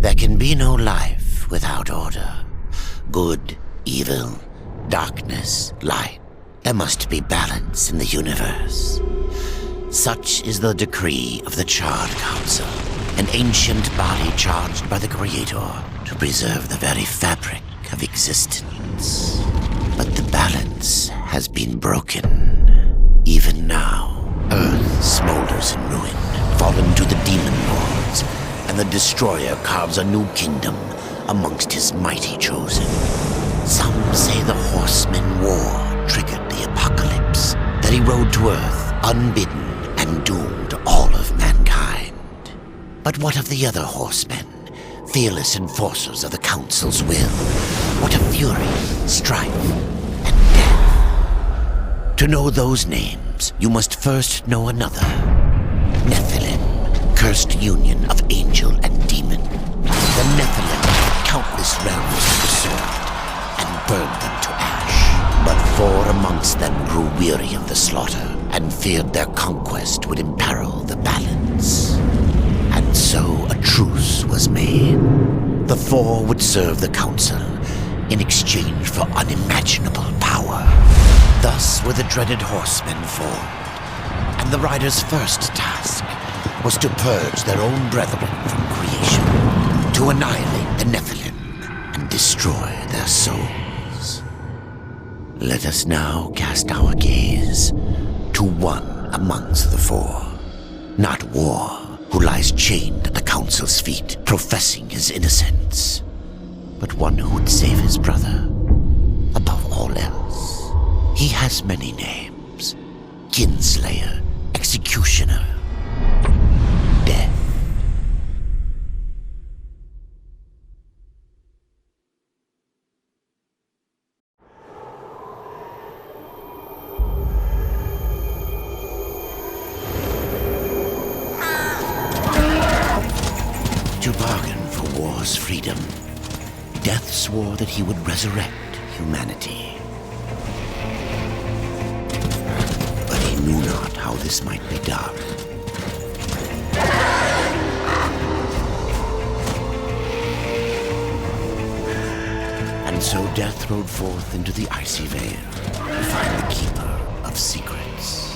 There can be no life without order. Good, evil, darkness, light. There must be balance in the universe. Such is the decree of the Charred Council, an ancient body charged by the Creator to preserve the very fabric of existence. But the balance has been broken. Even now, Earth smolders in ruin, fallen to the demon lords, and the Destroyer carves a new kingdom amongst his mighty chosen. Some say the Horseman War triggered the apocalypse, that he rode to Earth unbidden and doomed all of mankind. But what of the other horsemen, fearless enforcers of the Council's will? What of fury, strife, and death? To know those names, you must first know another. Nephilim, cursed union of angel and demon. The Nephilim countless realms to the sword and burned them to ash. But 4 amongst them grew weary of the slaughter and feared their conquest would imperil the balance. And so a truce was made. The 4 would serve the Council in exchange for unimaginable power. Thus were the dreaded horsemen formed, and the riders' first task was to purge their own brethren from creation, to annihilate the Nephilim and destroy their souls. Let us now cast our gaze to one amongst the 4, not War, who lies chained at the Council's feet, professing his innocence, but one who would save his brother above all else. He has many names: Kinslayer, Executioner, Death. To bargain for war's freedom, Death swore that he would resurrect humanity. But he knew not how this might be done. And so Death rode forth into the icy veil to find the Keeper of Secrets.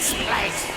this place!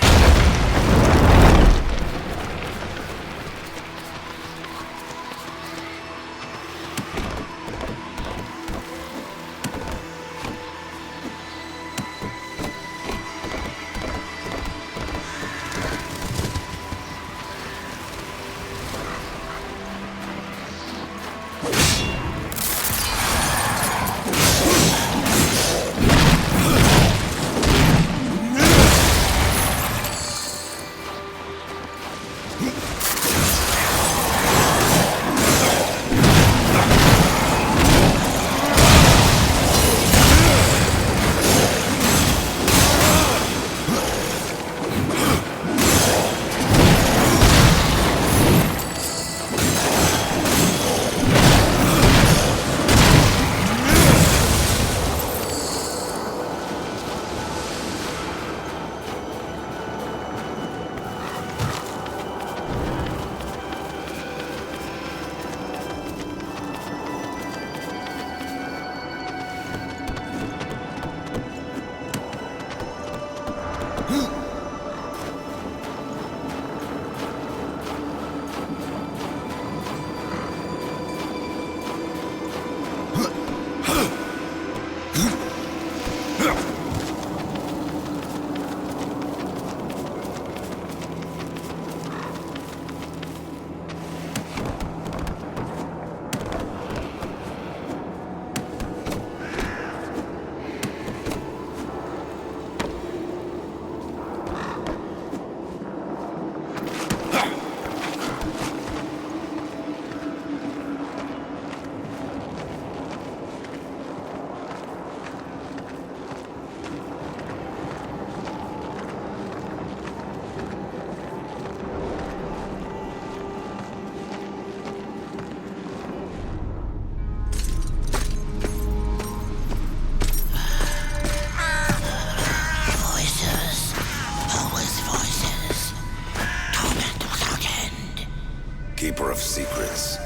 Keeper of secrets,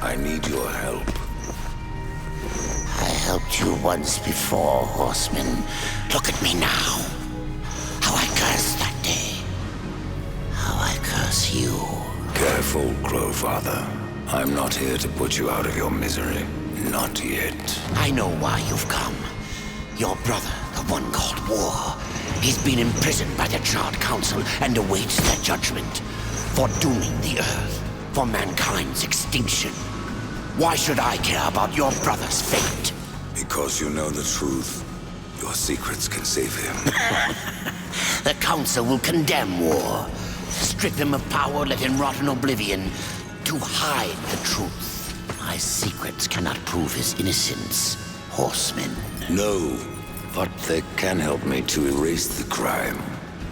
I need your help. I helped you once before, horseman. Look at me now. How I cursed that day. How I curse you. Careful, Crowfather. I'm not here to put you out of your misery. Not yet. I know why you've come. Your brother, the one called War, he's been imprisoned by the Charred Council and awaits their judgment for dooming the Earth, for mankind's extinction. Why should I care about your brother's fate? Because you know the truth. Your secrets can save him. The Council will condemn War, strip him of power, let him rot in oblivion, to hide the truth. My secrets cannot prove his innocence, horseman. No, but they can help me to erase the crime.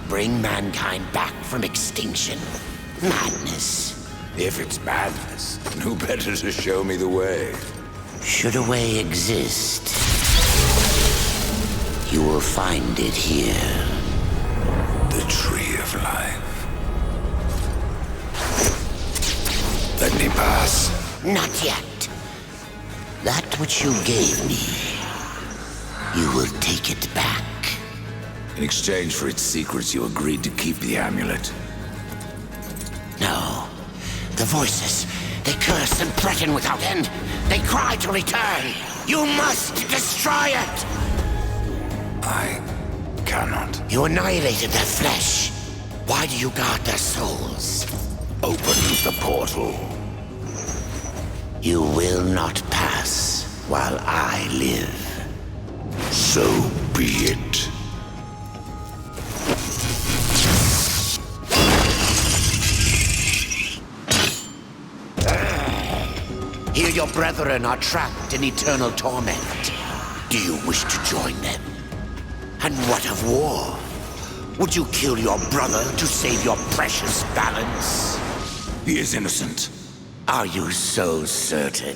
Bring mankind back from extinction. Madness. If it's madness, who better to show me the way? Should a way exist, you will find it here. The Tree of Life. Let me pass. Not yet. That which you gave me, you will take it back. In exchange for its secrets, you agreed to keep the amulet. No. The voices, they curse and threaten without end. They cry to return. You must destroy it! I cannot. You annihilated their flesh. Why do you guard their souls? Open the portal. You will not pass while I live. So be it. Here your brethren are trapped in eternal torment. Do you wish to join them? And what of War? Would you kill your brother to save your precious balance? He is innocent. Are you so certain?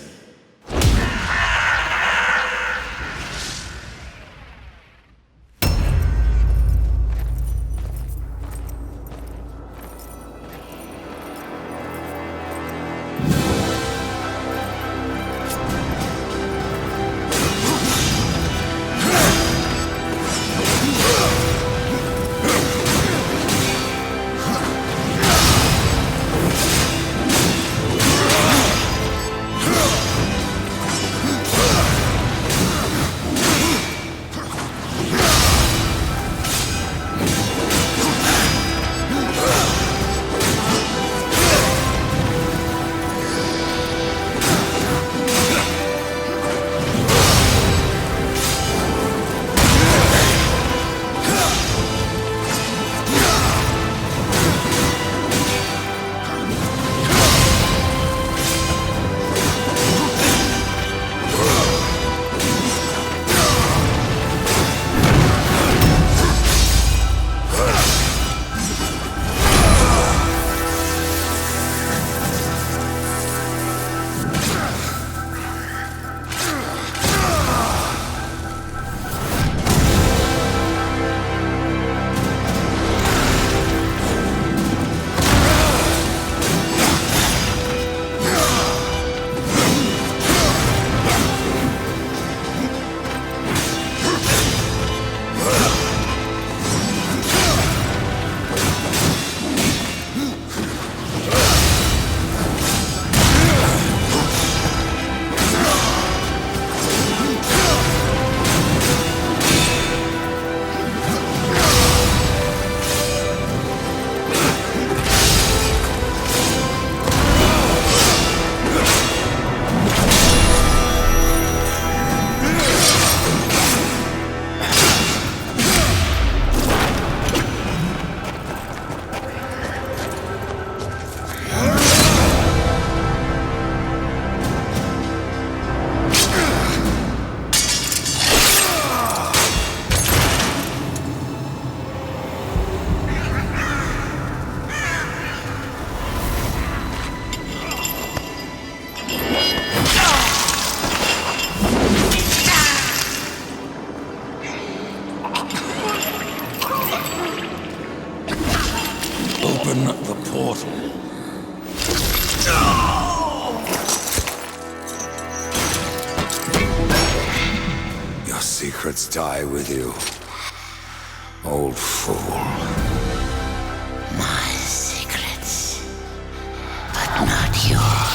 mortal. Your secrets die with you, old fool. My secrets, but not yours.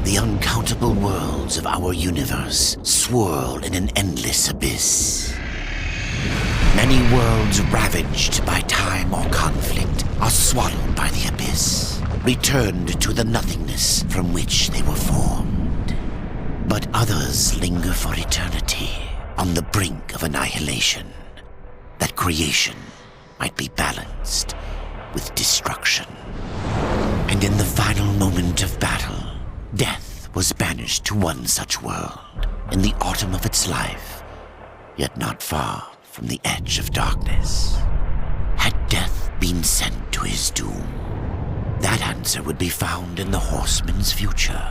The uncountable worlds of our universe swirl in an endless abyss. Many worlds ravaged by time or conflict are swallowed by the abyss, returned to the nothingness from which they were formed. But others linger for eternity on the brink of annihilation, that creation might be balanced with destruction. And in the final moment of battle, death was banished to one such world in the autumn of its life, yet not far from the edge of darkness. Had death been sent to his doom? That answer would be found in the horseman's future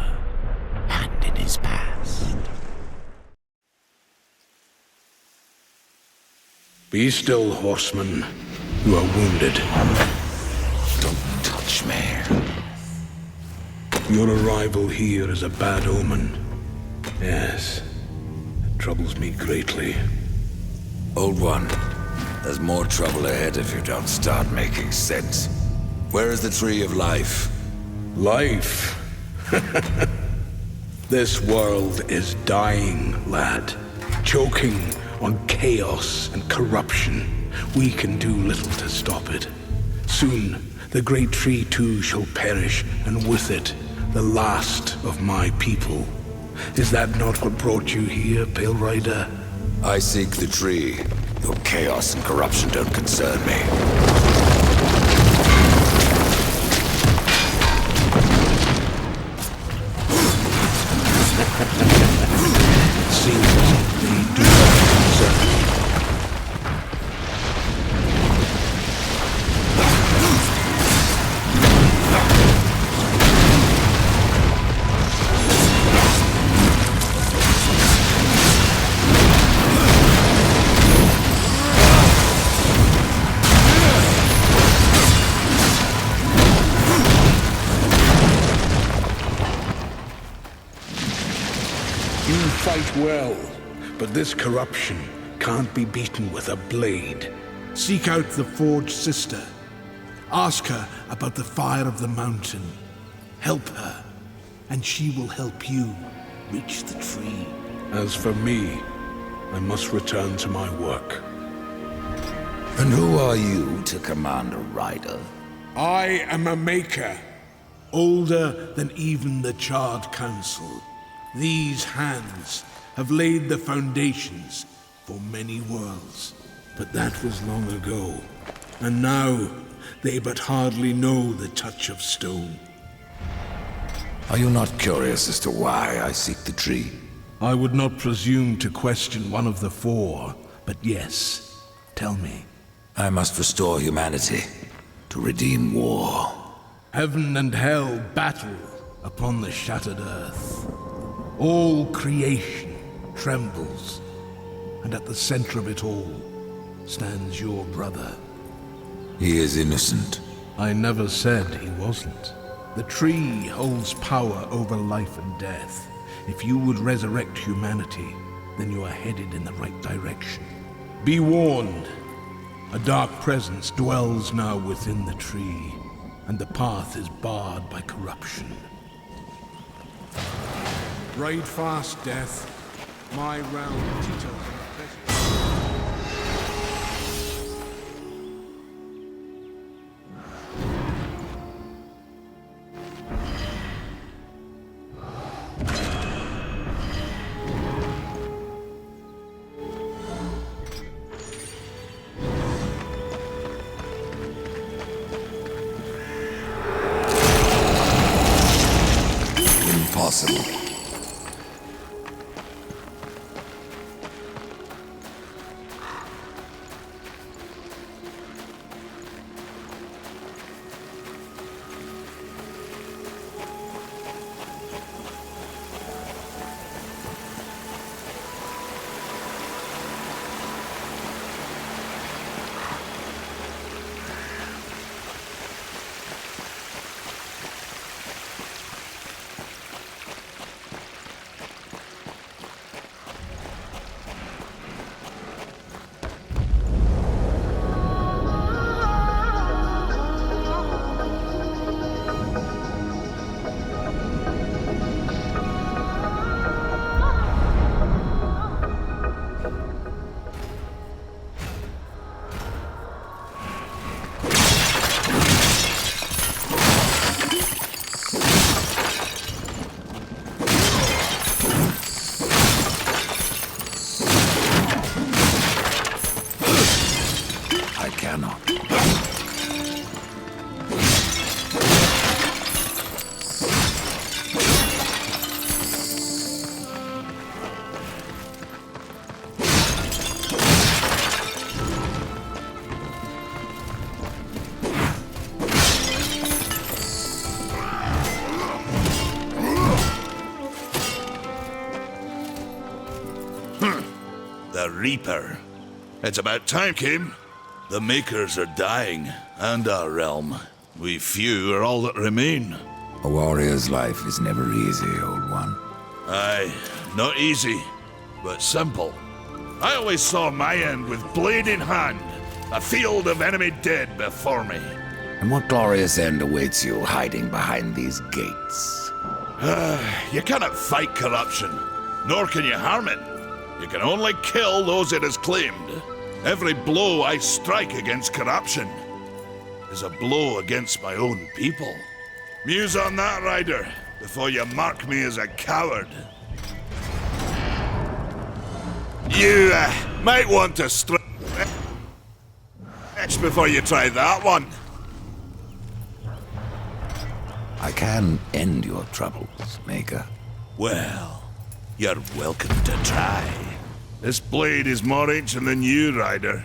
and in his past. Be still, horseman. You are wounded. Don't touch me. Your arrival here is a bad omen. Yes, it troubles me greatly. Old one, there's more trouble ahead if you don't start making sense. Where is the Tree of Life? Life? This world is dying, lad. Choking on chaos and corruption. We can do little to stop it. Soon, the great tree too shall perish, and with it, the last of my people. Is that not what brought you here, Pale Rider? I seek the tree. Your chaos and corruption don't concern me. Seems they do not concern me. You fight well, but this corruption can't be beaten with a blade. Seek out the Forge Sister. Ask her about the fire of the mountain. Help her, and she will help you reach the tree. As for me, I must return to my work. And who are you to command a rider? I am a maker, older than even the Charred Council. These hands have laid the foundations for many worlds, but that was long ago. And now, they but hardly know the touch of stone. Are you not curious as to why I seek the tree? I would not presume to question one of the four, but yes, tell me. I must restore humanity, to redeem war. Heaven and hell battle upon the shattered earth. All creation trembles, and at the center of it all stands your brother. He is innocent. I never said he wasn't. The tree holds power over life and death. If you would resurrect humanity, then you are headed in the right direction. Be warned. A dark presence dwells now within the tree, and the path is barred by corruption. Ride fast, Death. My realm teeters on the possible. The Reaper. It's about time, Kim. The Makers are dying, and our realm. We few are all that remain. A warrior's life is never easy, old one. Aye, not easy, but simple. I always saw my end with blade in hand, a field of enemy dead before me. And what glorious end awaits you hiding behind these gates? You cannot fight corruption, nor can you harm it. You can only kill those it has claimed. Every blow I strike against corruption is a blow against my own people. Muse on that, Ryder, before you mark me as a coward. You might want to stretch before you try that one. I can end your troubles, Maker. Well, you're welcome to try. This blade is more ancient than you, Ryder.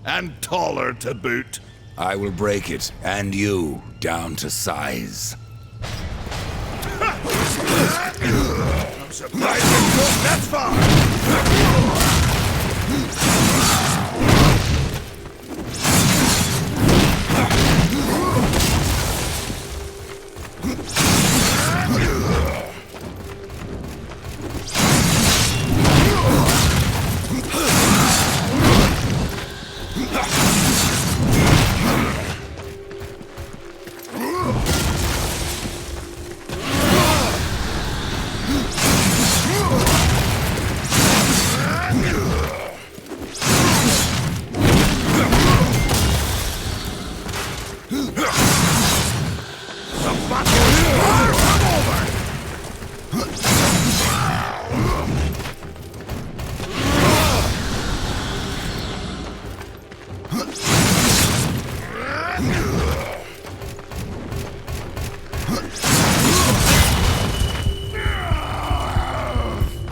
And taller to boot. I will break it, and you, down to size. I'm surprised you got that far!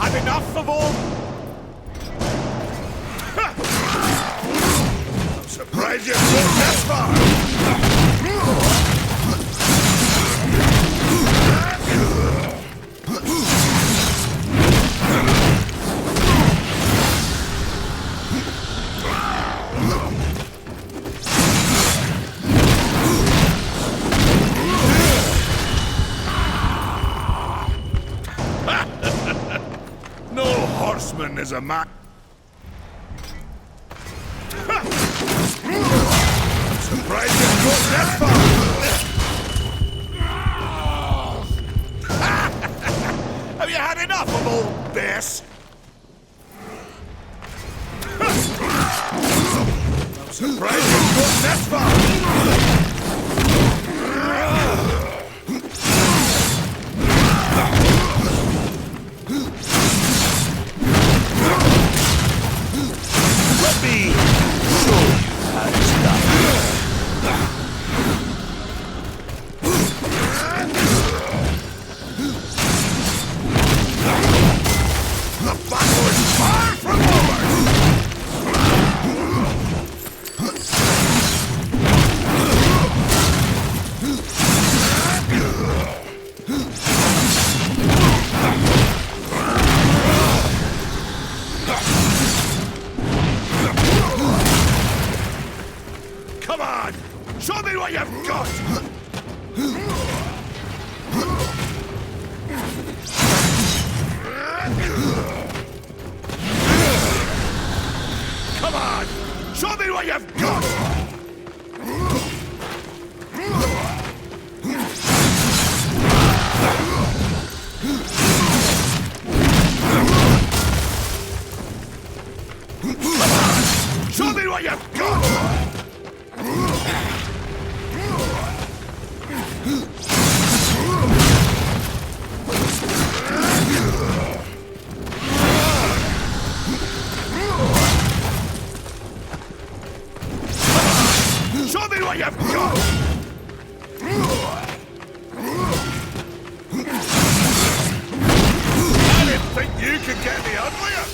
I've enough of all. I'm surprised you've gone this far. No horseman is a man. I'm surprised you've gone this far. Have you had enough of old Bess? I'm surprised you've gone this far. Let me show you how it's done. Come on! Show me what you've got! Show me what you've got! Show me what you've got! I didn't think you could get any uglier!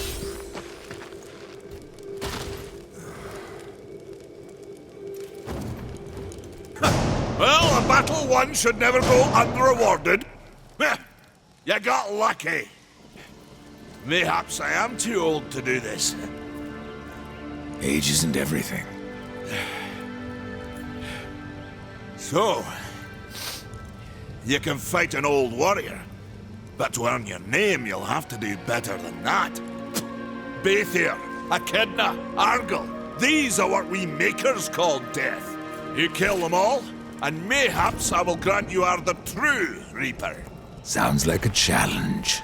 Well, a battle won should never go unrewarded. Heh, you got lucky. Mayhaps I am too old to do this. Age isn't everything. So, you can fight an old warrior, but to earn your name, you'll have to do better than that. Baethir, Echidna, Argyll, these are what we makers call death. You kill them all, and mayhaps I will grant you are the true Reaper. Sounds like a challenge.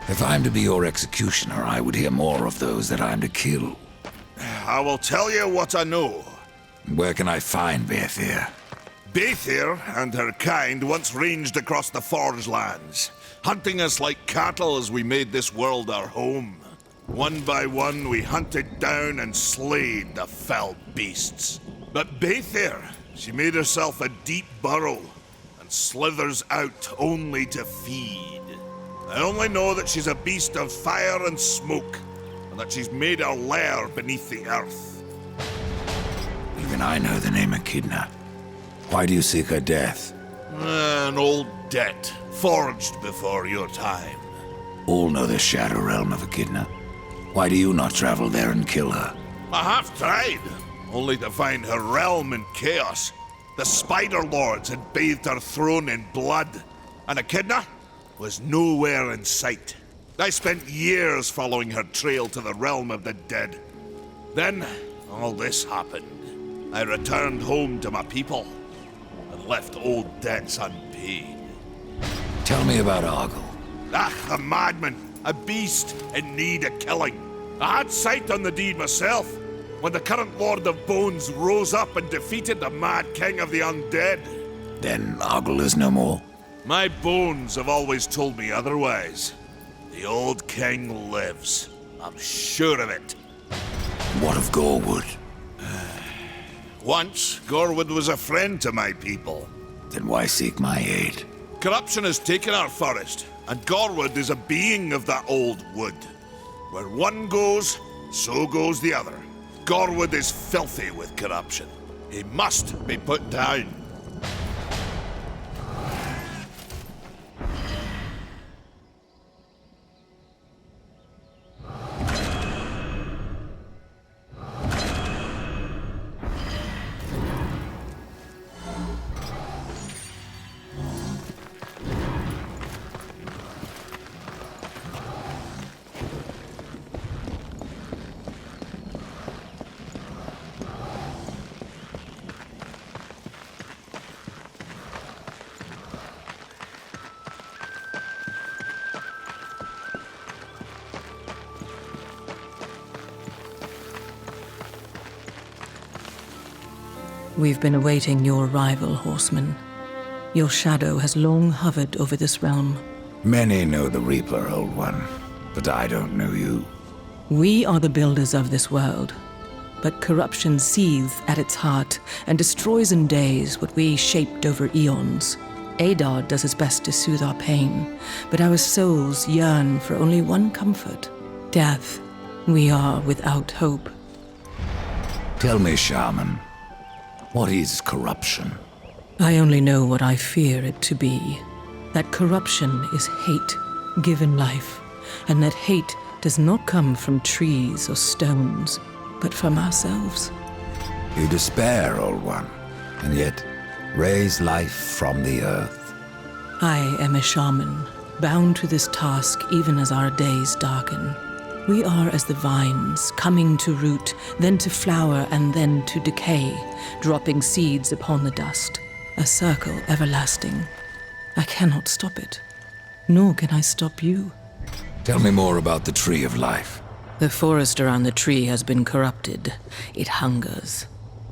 If I'm to be your executioner, I would hear more of those that I'm to kill. I will tell you what I know. Where can I find Baethir? Baethir and her kind once ranged across the Forgelands, hunting us like cattle as we made this world our home. One by one, we hunted down and slayed the fell beasts. But Baethir, she made herself a deep burrow and slithers out only to feed. I only know that she's a beast of fire and smoke, and that she's made her lair beneath the earth. Even I know the name Echidna. Why do you seek her death? An old debt, forged before your time. All know the Shadow Realm of Echidna. Why do you not travel there and kill her? I have tried, only to find her realm in chaos. The Spider Lords had bathed her throne in blood, and Echidna was nowhere in sight. I spent years following her trail to the realm of the dead. Then, all this happened. I returned home to my people, and left old debts unpaid. Tell me about Argyll. Ah, a madman, a beast in need of killing. I had sight on the deed myself, when the current Lord of Bones rose up and defeated the mad king of the undead. Then Argyll is no more. My bones have always told me otherwise. The old king lives. I'm sure of it. What of Gorwood? Once, Gorwood was a friend to my people. Then why seek my aid? Corruption has taken our forest, and Gorwood is a being of that old wood. Where one goes, so goes the other. Gorwood is filthy with corruption. He must be put down. We've been awaiting your arrival, horseman. Your shadow has long hovered over this realm. Many know the Reaper, Old One, but I don't know you. We are the builders of this world, but corruption seethes at its heart and destroys in days what we shaped over eons. Adar does his best to soothe our pain, but our souls yearn for only one comfort: death. We are without hope. Tell me, Shaman, what is corruption? I only know what I fear it to be. That corruption is hate given life, and that hate does not come from trees or stones, but from ourselves. You despair, Old One. and yet raise life from the earth. I am a shaman, bound to this task even as our days darken. We are as the vines, coming to root, then to flower, and then to decay, dropping seeds upon the dust. A circle everlasting. I cannot stop it, nor can I stop you. Tell me more about the Tree of Life. The forest around the tree has been corrupted. It hungers.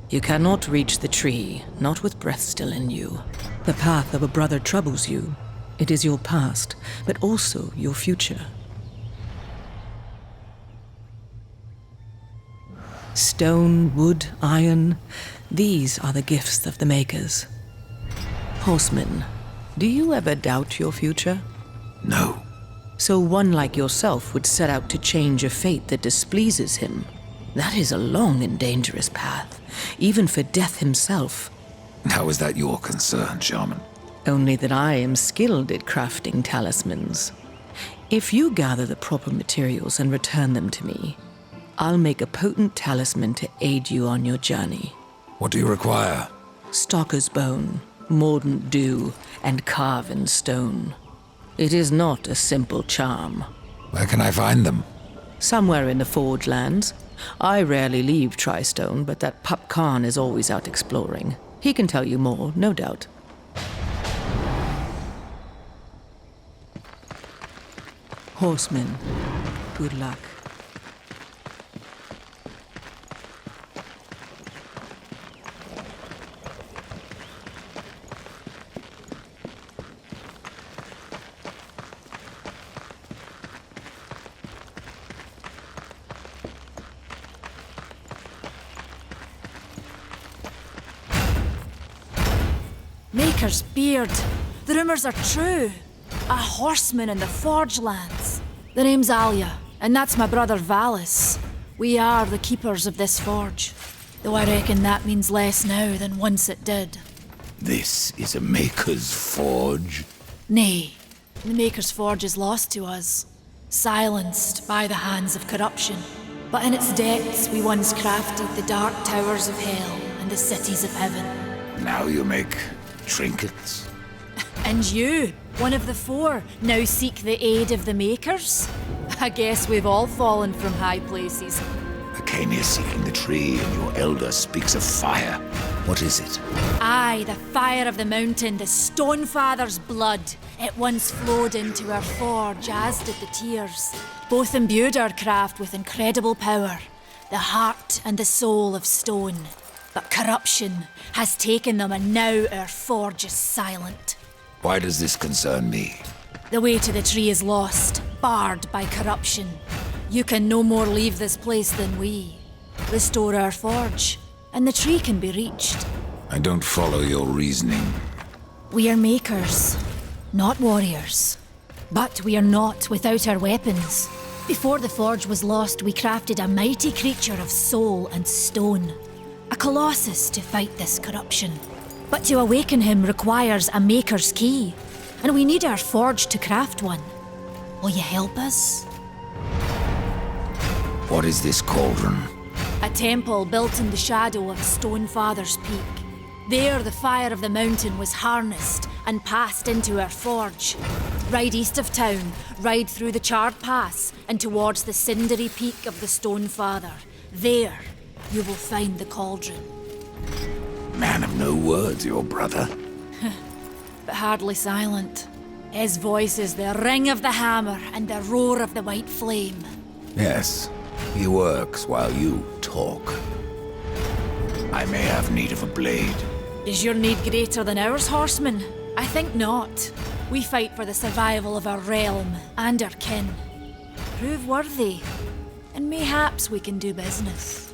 You cannot reach the tree, not with breath still in you. The path of a brother troubles you. It is your past, but also your future. Stone, wood, iron, these are the gifts of the makers. Horseman, do you ever doubt your future? No. So one like yourself would set out to change a fate that displeases him. That is a long and dangerous path, even for death himself. How is that your concern, Shaman? Only that I am skilled at crafting talismans. If you gather the proper materials and return them to me, I'll make a potent talisman to aid you on your journey. What do you require? Stalker's bone, mordant dew, and carven stone. It is not a simple charm. Where can I find them? Somewhere in the Forgelands. I rarely leave Tristone, but that pup Khan is always out exploring. He can tell you more, no doubt. Horsemen, good luck. Maker's beard. The rumors are true. A horseman in the Forgelands. The name's Alia, and that's my brother Valis. We are the keepers of this forge. Though I reckon that means less now than once it did. This is a Maker's Forge? Nay, the Maker's Forge is lost to us. Silenced by the hands of corruption. But in its depths we once crafted the dark towers of hell and the cities of heaven. Now you make trinkets? And you, one of the four, now seek the aid of the Makers? I guess we've all fallen from high places. I came here seeking the tree, and your elder speaks of fire. What is it? Aye, the fire of the mountain, the Stonefather's blood. It once flowed into our forge, as did the tears. Both imbued our craft with incredible power, the heart and the soul of stone. But corruption has taken them, and now our forge is silent. Why does this concern me? The way to the tree is lost, barred by corruption. You can no more leave this place than we. Restore our forge, and the tree can be reached. I don't follow your reasoning. We are makers, not warriors. But we are not without our weapons. Before the forge was lost, we crafted a mighty creature of soul and stone. A colossus to fight this corruption. But to awaken him requires a maker's key, and we need our forge to craft one. Will you help us? What is this cauldron? A temple built in the shadow of Stonefather's Peak. There the fire of the mountain was harnessed and passed into our forge. Ride east of town, ride through the charred pass and towards the cindery peak of the Stonefather. There you will find the cauldron. Man of no words, your brother. But hardly silent. His voice is the ring of the hammer and the roar of the white flame. Yes, he works while you talk. I may have need of a blade. Is your need greater than ours, horseman? I think not. We fight for the survival of our realm and our kin. Prove worthy, and mayhaps we can do business.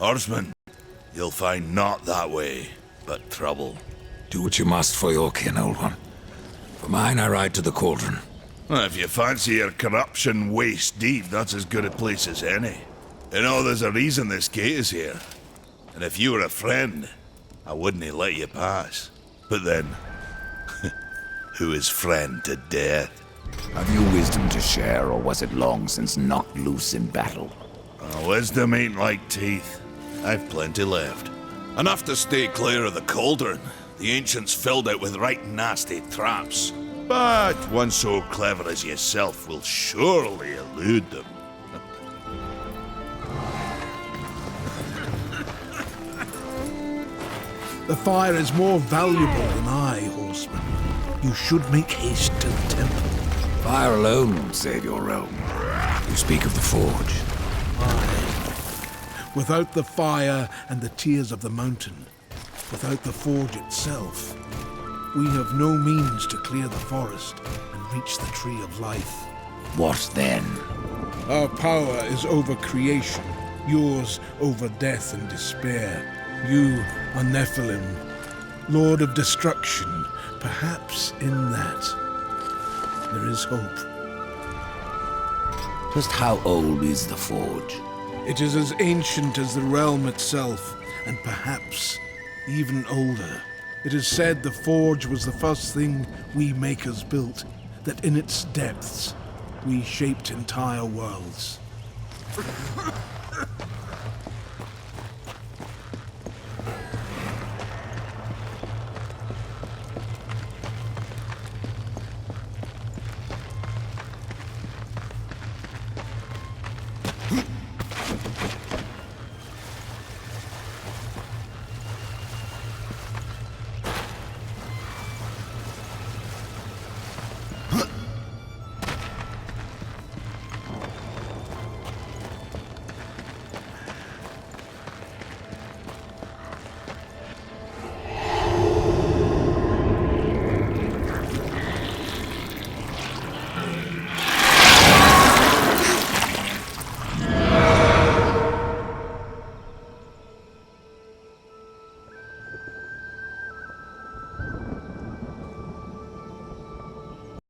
Horseman, you'll find not that way, but trouble. Do what you must for your kin, old one. For mine, I ride to the cauldron. Well, if you fancy your corruption waist deep, that's as good a place as any. You know, there's a reason this gate is here. And if you were a friend, I wouldn't let you pass. But then, who is friend to death? Have you wisdom to share, or was it long since knocked loose in battle? Wisdom ain't like teeth. I've plenty left. Enough to stay clear of the cauldron. The ancients filled it with right nasty traps. But one so clever as yourself will surely elude them. The fire is more valuable than I, horseman. You should make haste to the temple. Fire alone won't save your realm. You speak of the forge. Without the fire and the tears of the mountain, without the forge itself, we have no means to clear the forest and reach the tree of life. What then? Our power is over creation, yours over death and despair. You are Nephilim, Lord of Destruction. Perhaps in that there is hope. Just how old is the forge? It is as ancient as the realm itself, and perhaps even older. It is said the forge was the first thing we makers built, that in its depths we shaped entire worlds.